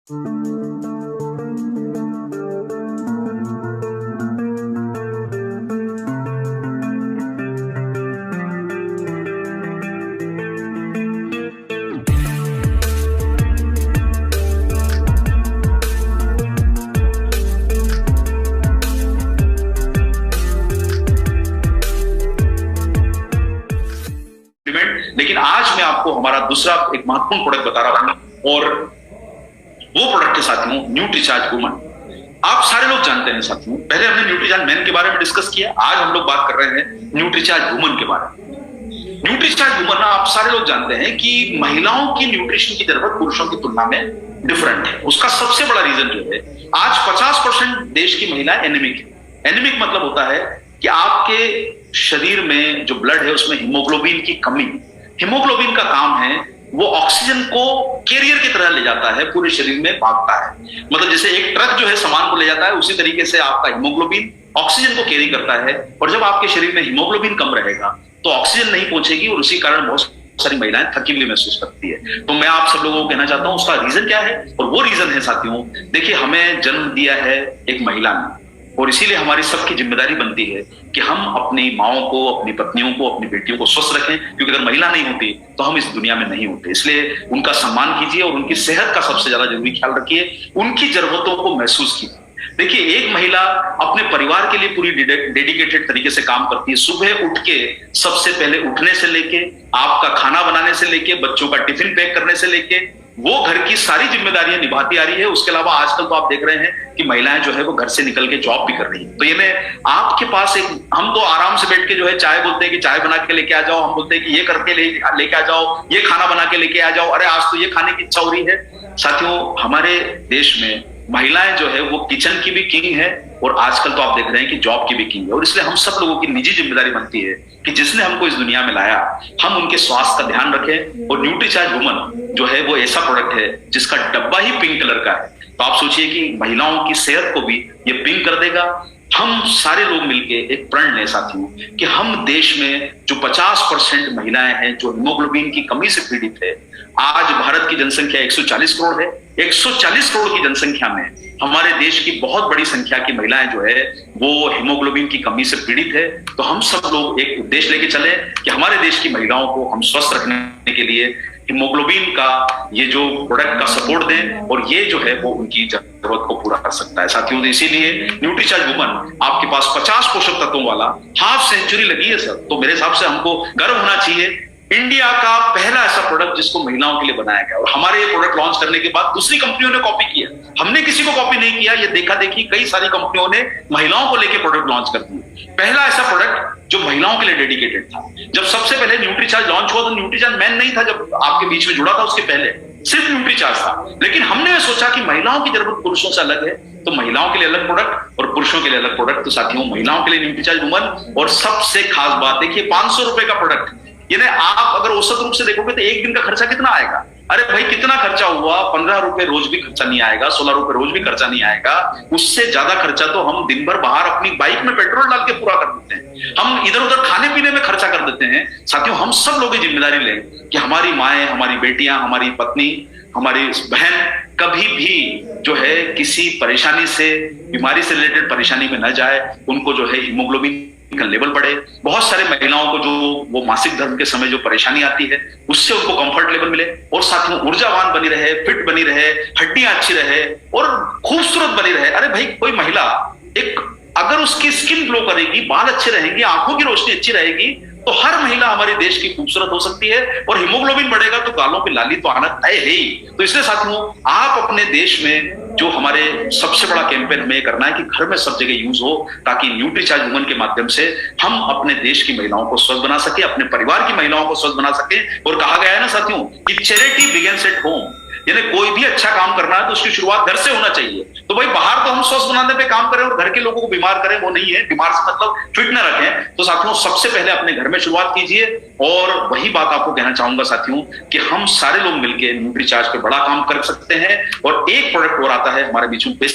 लेकिन आज मैं आपको हमारा दूसरा एक महत्वपूर्ण प्रोडक्ट बता रहा हूं, और वो प्रोडक्ट के साथियों न्यूट्रीचार्ज वुमन। आप सारे लोग जानते हैं साथियों, पहले हमने न्यूट्रीचार्ज मैन के बारे में डिस्कस किया, आज हम लोग बात कर रहे हैं न्यूट्रीचार्ज वुमन के बारे में। न्यूट्रीचार्ज वुमन, आप सारे लोग जानते हैं कि महिलाओं की न्यूट्रिशन की जरूरत पुरुषों की तुलना में डिफरेंट है। उसका सबसे बड़ा रीजन जो है, आज 50% देश की महिलाएं एनीमिक है। एनीमिक मतलब होता है कि आपके शरीर में जो ब्लड है उसमें हीमोग्लोबिन की कमी। हीमोग्लोबिन का काम है वो ऑक्सीजन को कैरियर की तरह ले जाता है, पूरे शरीर में भागता है। मतलब जैसे एक ट्रक जो है सामान को ले जाता है, उसी तरीके से आपका हीमोग्लोबिन ऑक्सीजन को कैरी करता है। और जब आपके शरीर में हीमोग्लोबिन कम रहेगा तो ऑक्सीजन नहीं पहुंचेगी, और उसी कारण बहुत सारी महिलाएं थकी हुई महसूस करती है। तो मैं आप सब लोगों को कहना चाहता हूं उसका रीजन क्या है, और वो रीजन है साथियों, देखिए हमें जन्म दिया है एक महिला ने, और इसीलिए हमारी सबकी जिम्मेदारी बनती है कि हम अपनी माओं को, अपनी पत्नियों को, अपनी बेटियों को स्वस्थ रखें, क्योंकि अगर महिला नहीं होती तो हम इस दुनिया में नहीं होते। इसलिए उनका सम्मान कीजिए और उनकी सेहत का सबसे ज्यादा जरूरी ख्याल रखिए, उनकी जरूरतों को महसूस कीजिए। देखिए एक महिला अपने परिवार के लिए पूरी डेडिकेटेड तरीके से काम करती है। सुबह उठ के सबसे पहले उठने से लेके, आपका खाना बनाने से लेके, बच्चों का टिफिन पैक करने से लेके, वो घर की सारी जिम्मेदारियां निभाती आ रही है। उसके अलावा आजकल तो आप देख रहे हैं कि महिलाएं जो है वो घर से निकल के जॉब भी कर रही है। तो ये मैं आपके पास एक, हम तो आराम से बैठ के जो है चाय बोलते हैं कि चाय बना के लेके आ जाओ, हम बोलते हैं कि ये करके लेके आ जाओ, ये खाना बना के लेके आ जाओ, अरे आज तो ये खाने की इच्छा हो रही है। साथियों हमारे देश में महिलाएं जो है वो किचन की भी किंग है, और आजकल तो आप देख रहे हैं कि जॉब की भी किंग है। और इसलिए हम सब लोगों की निजी जिम्मेदारी बनती है कि जिसने हमको इस दुनिया में लाया, हम उनके स्वास्थ्य का ध्यान रखें। और न्यूट्रीचार्ज वुमन जो है वो ऐसा प्रोडक्ट है जिसका डब्बा ही पिंक कलर का है। तो आप सोचिए कि महिलाओं की सेहत को भी ये पिंक कर देगा। हम सारे लोग मिलके एक प्रण लें साथियों कि हम देश में जो 50% महिलाएं हैं जो हीमोग्लोबिन की कमी से पीड़ित है, आज भारत की जनसंख्या 140 करोड़ है, 140 करोड़ की जनसंख्या में हमारे देश की बहुत बड़ी संख्या की महिलाएं जो है वो हीमोग्लोबिन की कमी से पीड़ित है। तो हम सब लोग एक उद्देश्य लेके चले कि हमारे देश की महिलाओं को हम स्वस्थ रखने के लिए हीमोग्लोबिन का ये जो प्रोडक्ट का सपोर्ट दें, और ये जो है वो उनकी जरूरत को पूरा कर सकता है साथियों। इसीलिए न्यूट्रीचार्ज वुमन आपके पास 50 पोषक तत्वों वाला हाफ सेंचुरी लगी है सर। तो मेरे हिसाब से हमको गर्व होना चाहिए, इंडिया का पहला ऐसा प्रोडक्ट जिसको महिलाओं के लिए बनाया गया। और हमारे ये प्रोडक्ट लॉन्च करने के बाद दूसरी कंपनियों ने कॉपी किया, हमने किसी को कॉपी नहीं किया। ये देखा देखी कई सारी कंपनियों ने महिलाओं को लेकर प्रोडक्ट लॉन्च कर दिए। पहला ऐसा प्रोडक्ट जो महिलाओं के लिए डेडिकेटेड था। जब सबसे पहले न्यूट्रीचार्ज लॉन्च हुआ तो न्यूट्रीचार्ज मैन नहीं था, जब आपके बीच में जुड़ा था उसके पहले सिर्फ न्यूट्रीचार्ज था। लेकिन हमने सोचा कि महिलाओं की जरूरत पुरुषों से अलग है, तो महिलाओं के लिए अलग प्रोडक्ट और पुरुषों के लिए अलग प्रोडक्ट। तो साथियों महिलाओं के लिए न्यूट्रीचार्ज वुमन। और सबसे खास बात देखिए, 500 रुपए का प्रोडक्ट, यानी आप अगर औसत रूप से देखोगे तो एक दिन का खर्चा कितना आएगा? अरे भाई कितना खर्चा हुआ, 15 रुपए रोज भी खर्चा नहीं आएगा, 16 रुपए रोज भी खर्चा नहीं आएगा। उससे ज्यादा खर्चा तो हम दिन भर बाहर अपनी बाइक में पेट्रोल डाल के पूरा कर देते हैं, हम इधर उधर खाने पीने में खर्चा कर देते हैं। साथियों हम सब लोग ये जिम्मेदारी लें कि हमारी माएं, हमारी बेटियां, हमारी पत्नी, हमारी बहन कभी भी जो है किसी परेशानी से, बीमारी से रिलेटेड परेशानी में न जाए। उनको जो है हीमोग्लोबिन का लेवल बढ़े। बहुत सारे महिलाओं को जो वो मासिक धर्म के समय जो परेशानी आती है उससे उनको कंफर्ट लेवल मिले, और साथ में ऊर्जावान बनी रहे, फिट बनी रहे, हड्डियां अच्छी रहे और खूबसूरत बनी रहे। अरे भाई कोई महिला एक अगर उसकी स्किन ग्लो करेगी, बाल अच्छे रहेंगे, आंखों की रोशनी अच्छी रहेगी, तो हर महिला हमारे देश की खूबसूरत हो सकती है। और हीमोग्लोबिन बढ़ेगा तो गालों पे लाली तो आना तय है ही। तो इसलिए साथियों आप अपने देश में जो हमारे सबसे बड़ा कैंपेन हमें करना है कि घर में सब जगह यूज हो, ताकि न्यूट्रीचार्ज वुमन के माध्यम से हम अपने देश की महिलाओं को स्वस्थ बना सके, अपने परिवार की महिलाओं को स्वस्थ बना सके। और कहा गया है ना साथियों कि चैरिटी बिगिंस एट होम, यानी कोई भी अच्छा काम करना है तो उसकी शुरुआत घर से होना चाहिए। तो भाई बाहर तो हम स्वस्थ बनाने पे काम करें और घर के लोगों को बीमार करें, वो नहीं है। बीमार से मतलब फिट न रखें। तो साथियों सबसे पहले अपने घर में शुरुआत कीजिए। और वही बात आपको कहना चाहूंगा साथियों कि हम सारे लोग मिलकर न्यूट्रीचार्ज पे बड़ा काम कर सकते हैं। और एक प्रोडक्ट और आता है हमारे बीच में